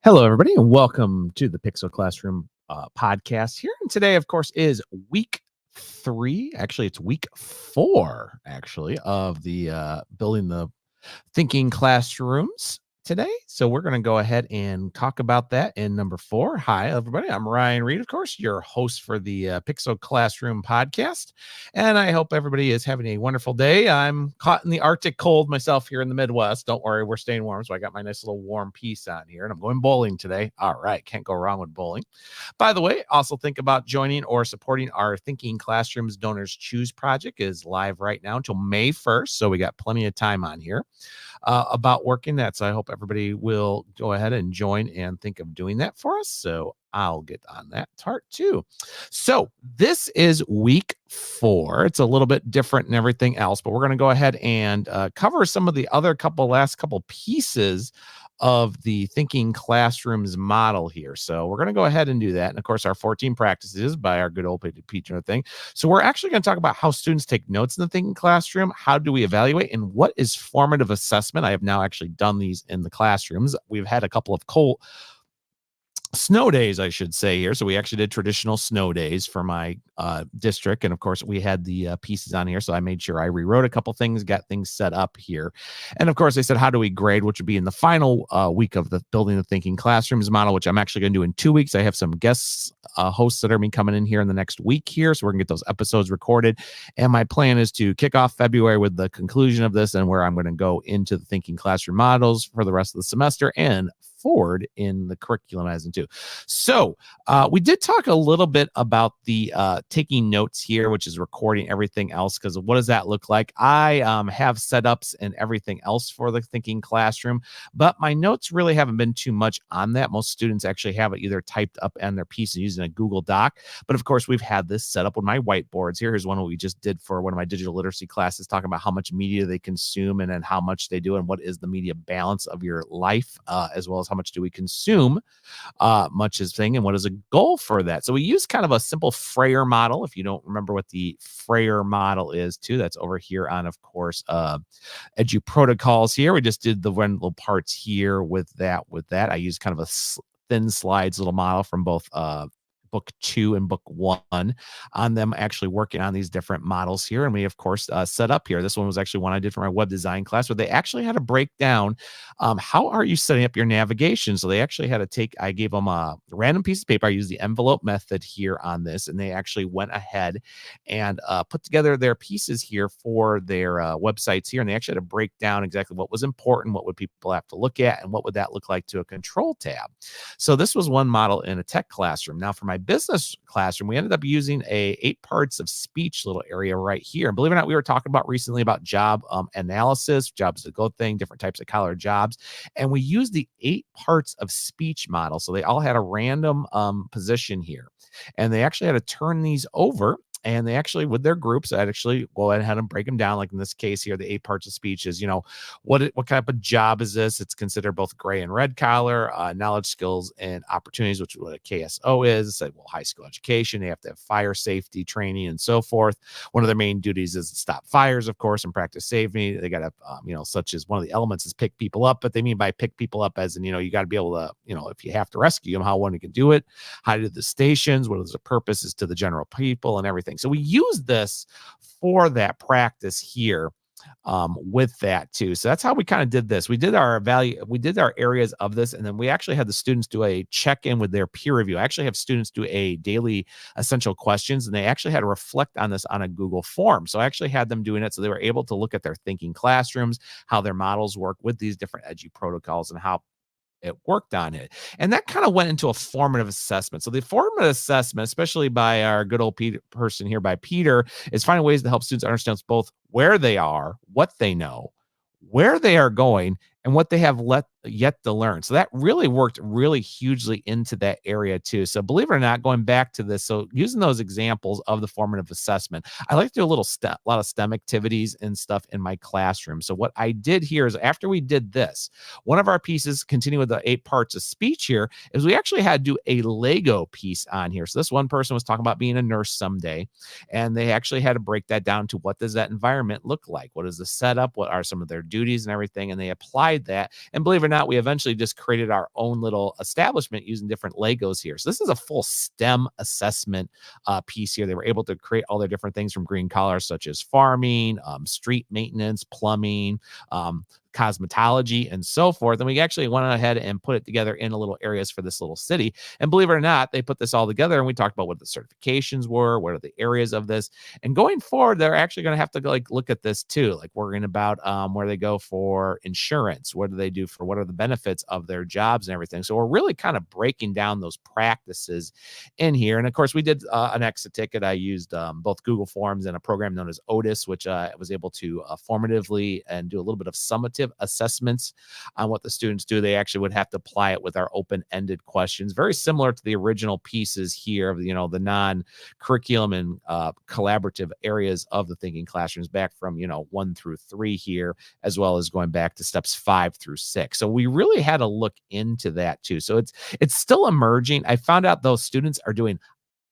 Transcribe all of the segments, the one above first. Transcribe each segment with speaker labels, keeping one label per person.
Speaker 1: Hello, everybody, and welcome to the Pixel Classroom podcast here. And today, of course, is week 3. Actually, it's week 4, actually, of the building the thinking classrooms today. So we're going to go ahead and talk about that in number 4. Hi, everybody. I'm Ryan Reed, of course, your host for the Pixel Classroom podcast. And I hope everybody is having a wonderful day. I'm caught in the Arctic cold myself here in the Midwest. Don't worry, we're staying warm. So I got my nice little warm piece on here, and I'm going bowling today. All right. Can't go wrong with bowling. By the way, also think about joining or supporting our Thinking Classrooms Donors Choose project. Is live right now until May 1st. So we got plenty of time on here about working that. So I hope everybody will go ahead and join and think of doing that for us. So I'll get on that part too. So this is week 4. It's a little bit different than everything else, but we're going to go ahead and cover some of the other last couple pieces of the Thinking Classrooms model here. So we're going to go ahead and do that. And of course, our 14 practices by our good old Peter thing. So we're actually going to talk about how students take notes in the Thinking Classroom. How do we evaluate, and what is formative assessment? I have now actually done these in the classrooms. We've had a couple of snow days, I should say here. So we actually did traditional snow days for my district. And of course, we had the pieces on here. So I made sure I rewrote a couple things, got things set up here. And of course, I said, how do we grade, which would be in the final week of the Building the Thinking Classrooms model, which I'm actually going to do in 2 weeks. I have some guests, hosts that are going to be coming in here in the next week here. So we're going to get those episodes recorded. And my plan is to kick off February with the conclusion of this, and where I'm going to go into the Thinking Classroom models for the rest of the semester and forward in the curriculum as in too. So we did talk a little bit about the taking notes here, which is recording everything else, because what does that look like? I have setups and everything else for the Thinking Classroom, but my notes really haven't been too much on that. Most students actually have it either typed up on their piece and using a Google Doc. But of course, we've had this set up with my whiteboards here. Here's one we just did for one of my digital literacy classes, talking about how much media they consume and then how much they do and what is the media balance of your life, as well as how much do we consume, much is thing, and what is a goal for that. So we use kind of a simple Frayer model. If you don't remember what the Frayer model is too, that's over here on, of course, Edu Protocols here. We just did the one little parts here with that. I use kind of a thin slides little model from both book 2 and book 1 on them actually working on these different models here. And we, of course, set up here. This one was actually one I did for my web design class, where they actually had to break down how are you setting up your navigation. So they actually had to I gave them a random piece of paper. I used the envelope method here on this, and they actually went ahead and put together their pieces here for their websites here. And they actually had to break down exactly what was important, what would people have to look at, and what would that look like to a control tab. So this was one model in a tech classroom. Now for my business classroom, we ended up using a 8 parts of speech little area right here. And believe it or not, we were talking about recently about job analysis, jobs to go thing, different types of collar jobs. And we used the 8 parts of speech model. So they all had a random position here. And they actually had to turn these over. And they actually, with their groups, I'd actually go ahead and break them down. Like in this case here, the 8 parts of speech is, what type of job is this? It's considered both gray and red collar, knowledge, skills, and opportunities, which is what a KSO is. It's like, well, high school education. They have to have fire safety training and so forth. One of their main duties is to stop fires, of course, and practice safety. They got to, such as one of the elements is pick people up. But they mean by pick people up as in, you got to be able to, if you have to rescue them, how one can do it, how to do the stations, what is the purposes to the general people and everything. So we use this for that practice here with that too. So that's how we kind of did this. We did our areas of this, and then we actually had the students do a check-in with their peer review. I actually have students do a daily essential questions, and they actually had to reflect on this on a Google form. So I actually had them doing it so they were able to look at their thinking classrooms, how their models work with these different Edu protocols, and how it worked on it. And that kind of went into a formative assessment. So the formative assessment, especially by our good old person here by Peter, is finding ways to help students understand both where they are, what they know, where they are going, and what they have yet to learn. So that really worked really hugely into that area too. So believe it or not, going back to this, so using those examples of the formative assessment, I like to do a lot of STEM activities and stuff in my classroom. So what I did here is after we did this, one of our pieces, continue with the 8 parts of speech here, is we actually had to do a Lego piece on here. So this one person was talking about being a nurse someday, and they actually had to break that down to what does that environment look like? What is the setup? What are some of their duties and everything? And they applied that. And believe it or not, we eventually just created our own little establishment using different Legos here. So this is a full STEM assessment piece here. They were able to create all their different things from green collars, such as farming, street maintenance, plumbing, cosmetology, and so forth. And we actually went ahead and put it together in a little areas for this little city. And believe it or not, they put this all together and we talked about what the certifications were, what are the areas of this. And going forward, they're actually going to have to like look at this too, like worrying about where they go for insurance, what do they do for what are the benefits of their jobs and everything. So we're really kind of breaking down those practices in here. And of course, we did an exit ticket. I used both Google Forms and a program known as Otis, which was able to formatively and do a little bit of summative assessments on what the students do. They actually would have to apply it with our open-ended questions, very similar to the original pieces here of the non-curriculum and collaborative areas of the thinking classrooms back from 1 through 3 here, as well as going back to steps 5 through 6. So we really had to look into that too. So it's still emerging. I found out those students are doing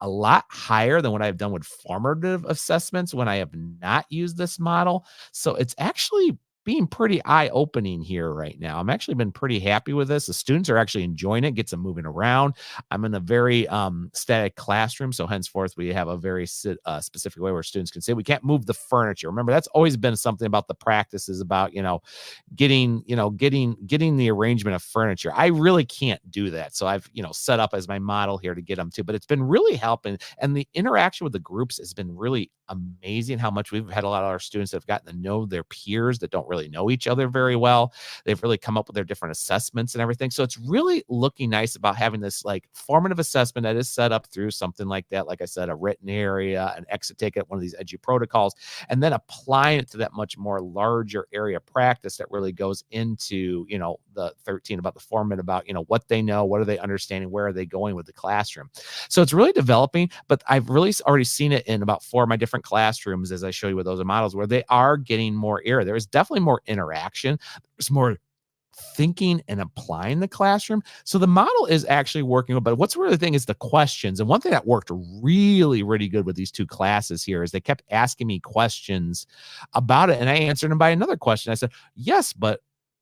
Speaker 1: a lot higher than what I've done with formative assessments when I have not used this model. So it's actually being pretty eye-opening here right now. I'm actually been pretty happy with this. The students are actually enjoying it, gets them moving around. I'm in a very static classroom, so henceforth we have a very specific way where students can say we can't move the furniture. Remember, that's always been something about the practices about getting the arrangement of furniture. I really can't do that, so I've set up as my model here to get them to. But it's been really helping, and the interaction with the groups has been really amazing. How much we've had a lot of our students that have gotten to know their peers that don't really know each other very well. They've really come up with their different assessments and everything. So it's really looking nice about having this like formative assessment that is set up through something like that. Like I said, a written area, an exit ticket, one of these edgy protocols, and then applying it to that much more larger area practice that really goes into, the 13 about the format, about, what they know, what are they understanding, where are they going with the classroom. So it's really developing, but I've really already seen it in about 4 of my different classrooms, as I show you with those models, where they are getting more area. There is definitely more interaction. There's more thinking and applying the classroom. So the model is actually working, but what's really the thing is the questions. And one thing that worked really, really good with these 2 classes here is they kept asking me questions about it. And I answered them by another question. I said, yes, but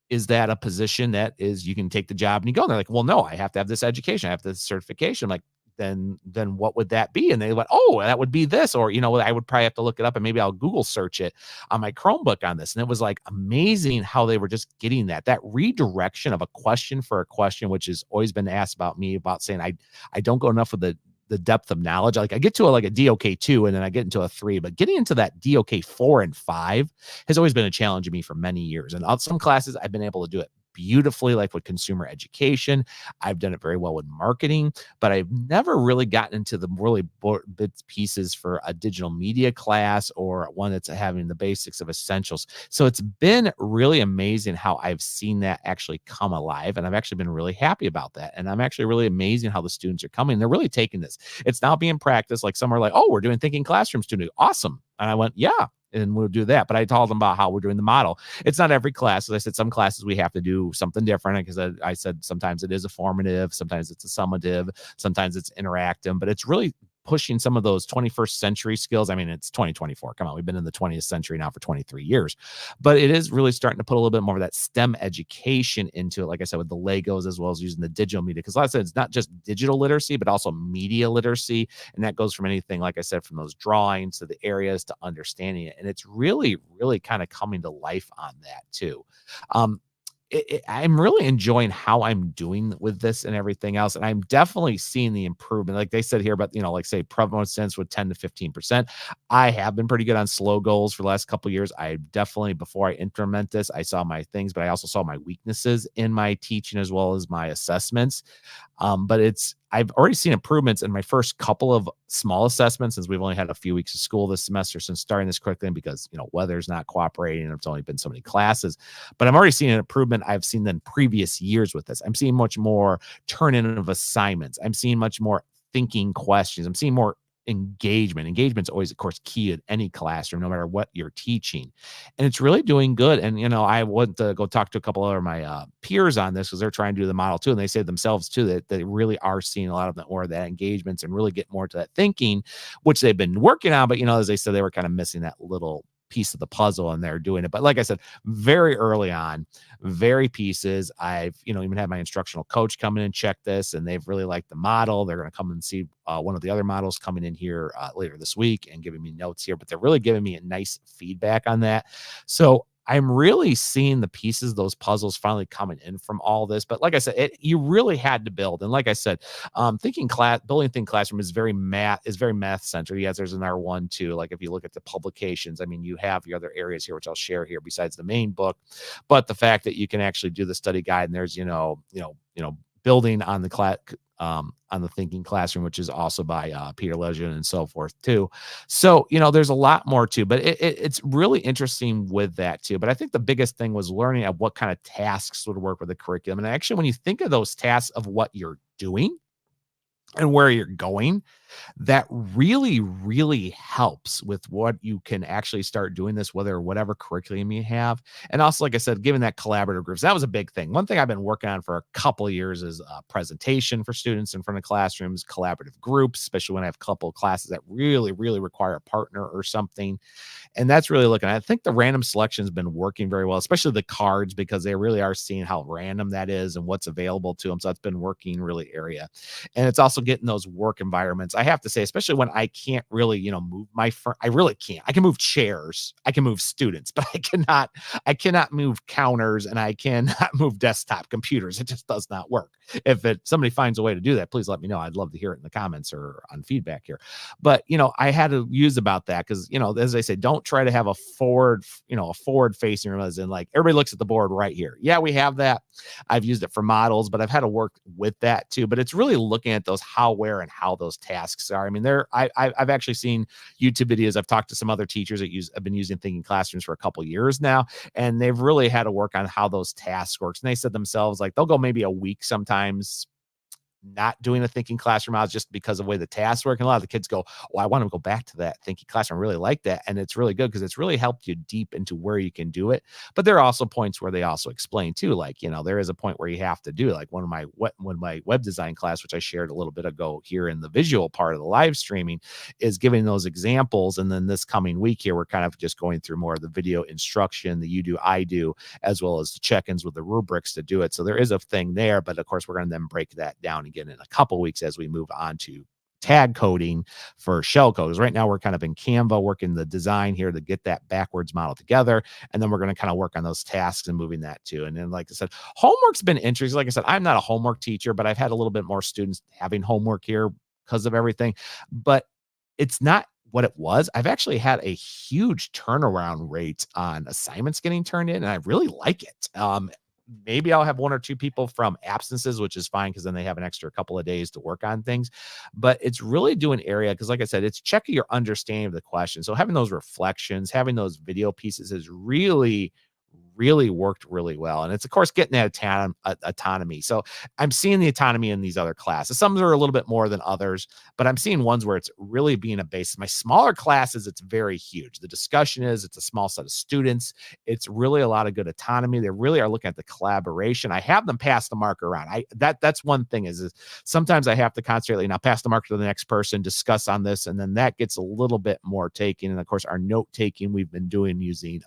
Speaker 1: is that a position that is, you can take the job and you go? And they're like, well, no, I have to have this education. I have this certification. I'm like, then what would that be? And they went, oh, that would be this, or I would probably have to look it up and maybe I'll Google search it on my Chromebook on this. And it was like amazing how they were just getting that redirection of a question for a question, which has always been asked about me, about saying I don't go enough with the depth of knowledge. Like I get to a DOK 2 and then I get into a 3, but getting into that DOK 4 and 5 has always been a challenge to me for many years. And on some classes, I've been able to do it beautifully, like with consumer education. I've done it very well with marketing, but I've never really gotten into the really bits pieces for a digital media class or one that's having the basics of essentials. So it's been really amazing how I've seen that actually come alive. And I've actually been really happy about that. And I'm actually really amazing how the students are coming. They're really taking this. It's now being practiced. Like some are like, oh, we're doing thinking classrooms today. Awesome. And I went, yeah. And we'll do that. But I told them about how we're doing the model. It's not every class. As I said, some classes we have to do something different because I said sometimes it is a formative, sometimes it's a summative, sometimes it's interactive, but it's really pushing some of those 21st century skills. I mean, it's 2024. Come on, we've been in the 20th century now for 23 years, but it is really starting to put a little bit more of that STEM education into it. Like I said, with the Legos, as well as using the digital media, because like I said, it's not just digital literacy, but also media literacy. And that goes from anything, like I said, from those drawings to the areas to understanding it. And it's really, really kind of coming to life on that too. I'm really enjoying how I'm doing with this and everything else. And I'm definitely seeing the improvement. Like they said here, but like say prevalence sense with 10 to 15%. I have been pretty good on slow goals for the last couple of years. I definitely, before I implement this, I saw my things, but I also saw my weaknesses in my teaching as well as my assessments. But I've already seen improvements in my first couple of small assessments, since we've only had a few weeks of school this semester since starting this curriculum, because weather's not cooperating and it's only been so many classes. But I'm already seeing an improvement I've seen than previous years with this. I'm seeing much more turn in of assignments. I'm seeing much more thinking questions. I'm seeing more engagement. Engagement's always, of course, key in any classroom, no matter what you're teaching. And it's really doing good. And, I went to go talk to a couple of my peers on this, because they're trying to do the model too. And they say themselves too, that they really are seeing a lot of the more of that engagements and really get more to that thinking, which they've been working on. But, as they said, they were kind of missing that little piece of the puzzle, and they're doing it. But like I said, very early on, very pieces. I've, even had my instructional coach come in and check this, and they've really liked the model. They're going to come and see one of the other models coming in here later this week and giving me notes here, but they're really giving me a nice feedback on that. So I'm really seeing the pieces, those puzzles finally coming in from all this. But like I said, you really had to build. And like I said, building Think Classroom is very math centered. Yes, there's an R1 too. Like if you look at the publications, I mean, you have your other areas here, which I'll share here besides the main book. But the fact that you can actually do the study guide, and there's, building on the on the Thinking Classroom, which is also by Peter Legend and so forth too. So, there's a lot more too, but it's really interesting with that too. But I think the biggest thing was learning at what kind of tasks would work with the curriculum. And actually, when you think of those tasks of what you're doing and where you're going, that really, really helps with what you can actually start doing this, whatever curriculum you have. And also, like I said, given that collaborative groups, that was a big thing. One thing I've been working on for a couple of years is a presentation for students in front of classrooms, collaborative groups, especially when I have a couple of classes that really, really require a partner or something. And that's really looking at, I think the random selection has been working very well, especially the cards, because they really are seeing how random that is and what's available to them. So that's been working really area. And it's also getting those work environments. I have to say, especially when I can't really, move I really can't. I can move chairs, I can move students, but I cannot move counters, and I cannot move desktop computers. It just does not work. If somebody finds a way to do that, please let me know. I'd love to hear it in the comments or on feedback here. But, I had to use about that because, as I say, don't try to have a forward facing room, as in like everybody looks at the board right here. Yeah, we have that. I've used it for models, but I've had to work with that too. But it's really looking at those how, where, and how those tasks are. I mean, I've actually seen YouTube videos. I've talked to some other teachers that have been using Thinking Classrooms for a couple years now, and they've really had to work on how those tasks works. And they said themselves, like, they'll go maybe a week sometimes not doing a Thinking Classroom hours just because of the way the tasks work. And a lot of the kids go, oh, I want to go back to that Thinking Classroom. I really like that. And it's really good because it's really helped you deep into where you can do it. But there are also points where they also explain too, like, there is a point where you have to do, like when my web design class, which I shared a little bit ago here in the visual part of the live streaming, is giving those examples. And then this coming week here, we're kind of just going through more of the video instruction, the you do, I do, as well as the check-ins with the rubrics to do it. So there is a thing there, but of course we're going to then break that down again in a couple weeks as we move on to tag coding for shell codes. Right now we're kind of in Canva working the design here to get that backwards model together, and then we're going to kind of work on those tasks and moving that too. And then, like I said, homework's been interesting. Like I said, I'm not a homework teacher, but I've had a little bit more students having homework here because of everything, but it's not what it was. I've actually had a huge turnaround rate on assignments getting turned in, and I really like it. Maybe I'll have one or two people from absences, which is fine because then they have an extra couple of days to work on things. But it's really doing area because, like I said, it's checking your understanding of the question. So having those reflections, having those video pieces is really worked really well. And it's, of course, getting that autonomy. So I'm seeing the autonomy in these other classes. Some are a little bit more than others, but I'm seeing ones where it's really being a base. My smaller classes, it's very huge. The discussion is, it's a small set of students. It's really a lot of good autonomy. They really are looking at the collaboration. I have them pass the marker around. That's one thing is sometimes I have to constantly now pass the marker to the next person, discuss on this, and then that gets a little bit more taking. And of course, our note taking we've been doing using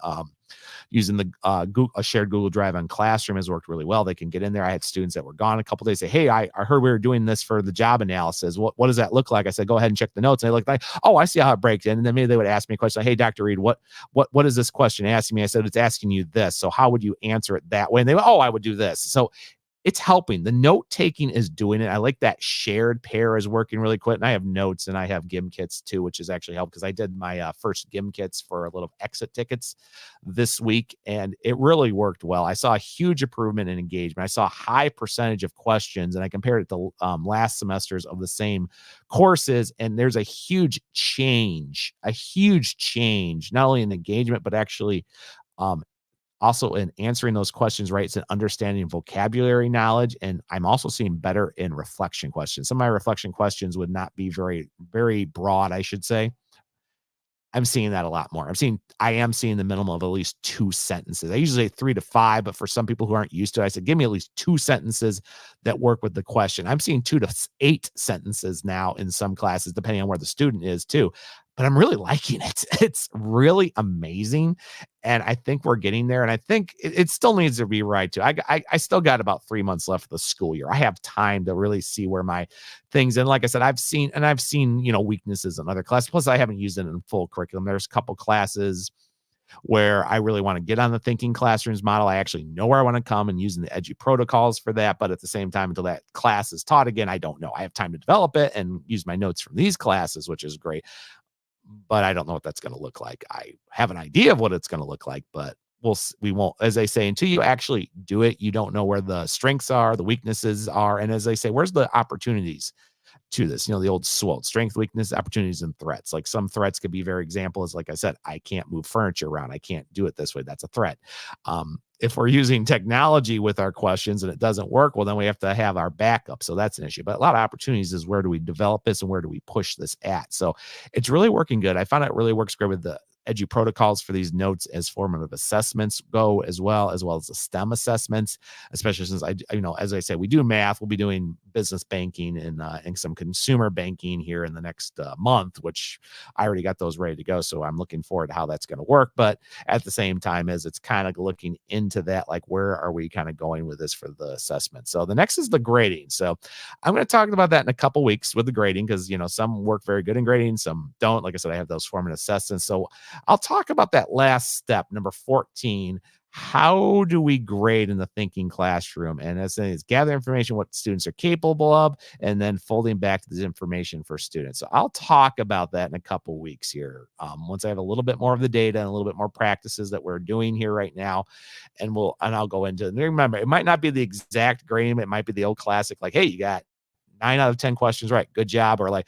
Speaker 1: the a shared Google Drive on Classroom has worked really well. They can get in there. I had students that were gone a couple days say, hey, I heard we were doing this for the job analysis. What does that look like? I said, go ahead and check the notes. And they looked like, oh, I see how it breaks in. And then maybe they would ask me a question like, hey, Dr. Reed, what is this question asking me? I said, it's asking you this. So how would you answer it that way? And they went, oh, I would do this. So it's helping. The note taking is doing it. I like that shared pair is working really quick. And I have notes and I have GIM kits too, which has actually helped because I did my first GIM kits for a little exit tickets this week, and it really worked well. I saw a huge improvement in engagement. I saw a high percentage of questions, and I compared it to last semesters of the same courses, and there's a huge change, not only in engagement, but actually um, also in answering those questions right. It's an understanding vocabulary knowledge. And I'm also seeing better in reflection questions. Some of my reflection questions would not be very broad, I should say. I'm seeing that a lot more. I am seeing the minimum of at least 2 sentences. I usually say 3 to 5, but for some people who aren't used to it, I said, give me at least 2 sentences that work with the question. I'm seeing 2 to 8 sentences now in some classes, depending on where the student is too. But I'm really liking it. It's really amazing. And I think we're getting there. And I think it still needs to be right too. I still got about 3 months left of the school year. I have time to really see where my things. And like I said, I've seen, weaknesses in other classes. Plus, I haven't used it in full curriculum. There's a couple classes where I really want to get on the thinking classrooms model. I actually know where I want to come and using the edgy protocols for that. But at the same time, until that class is taught again, I don't know. I have time to develop it and use my notes from these classes, which is great. But I don't know what that's going to look like. I have an idea of what it's going to look like, but we won't, as they say, until you actually do it, you don't know where the strengths are, the weaknesses are. And as they say, where's the opportunities to this? The old SWOT: strength, weakness, opportunities, and threats. Like some threats could be very example is, like I said, I can't move furniture around. I can't do it this way. That's a threat. If we're using technology with our questions and it doesn't work, well, then we have to have our backup. So that's an issue. But a lot of opportunities is, where do we develop this and where do we push this at? So it's really working good. I found it really works great with the edu protocols for these notes as formative assessments go, as well as the STEM assessments, especially since as I say, we do math. We'll be doing business banking and some consumer banking here in the next month, which I already got those ready to go. So I'm looking forward to how that's going to work. But at the same time, as it's kind of looking into that, like, where are we kind of going with this for the assessment? So the next is the grading. So I'm going to talk about that in a couple weeks with the grading, because some work very good in grading, some don't. Like I said, I have those formative assessments. So I'll talk about that last step, number 14. How do we grade in the thinking classroom? And as it's gather information, what students are capable of, and then folding back this information for students. So I'll talk about that in a couple weeks here. Once I have a little bit more of the data and a little bit more practices that we're doing here right now, and I'll go into it. Remember, it might not be the exact grading. It might be the old classic, like, hey, you got 9 out of 10 questions right, good job. Or like,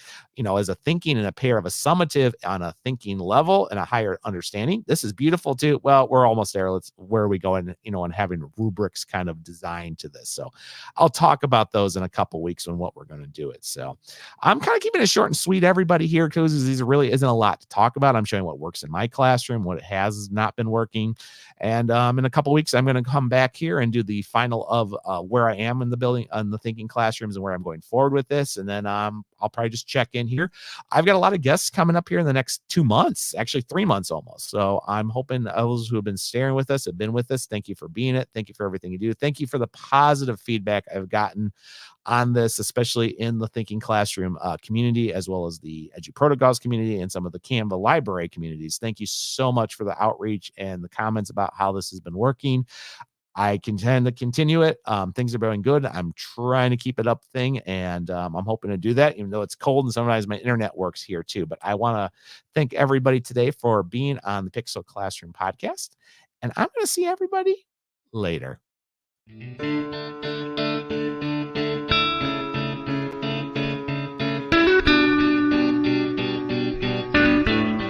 Speaker 1: as a thinking and a pair of a summative on a thinking level and a higher understanding, this is beautiful too. Well, we're almost there. Where are we going, and having rubrics kind of designed to this. So I'll talk about those in a couple weeks on what we're going to do it. So I'm kind of keeping it short and sweet, everybody, here, because these really isn't a lot to talk about. I'm showing what works in my classroom, what has not been working. And in a couple weeks, I'm going to come back here and do the final of where I am in the building, on the thinking classrooms, and where I'm going forward with this. And then I'll probably just check in here. I've got a lot of guests coming up here in the next 2 months, actually 3 months almost. So I'm hoping those who have been staring with us have been with us. Thank you for being it. Thank you for everything you do. Thank you for the positive feedback I've gotten on this, especially in the thinking classroom community, as well as the edu protocols community and some of the Canva library communities. Thank you so much for the outreach and the comments about how this has been working. I intend to continue it. Things are going good. I'm trying to keep it up thing, and I'm hoping to do that, even though it's cold and sometimes my internet works here too. But I want to thank everybody today for being on the Pixel Classroom podcast, and I'm going to see everybody later.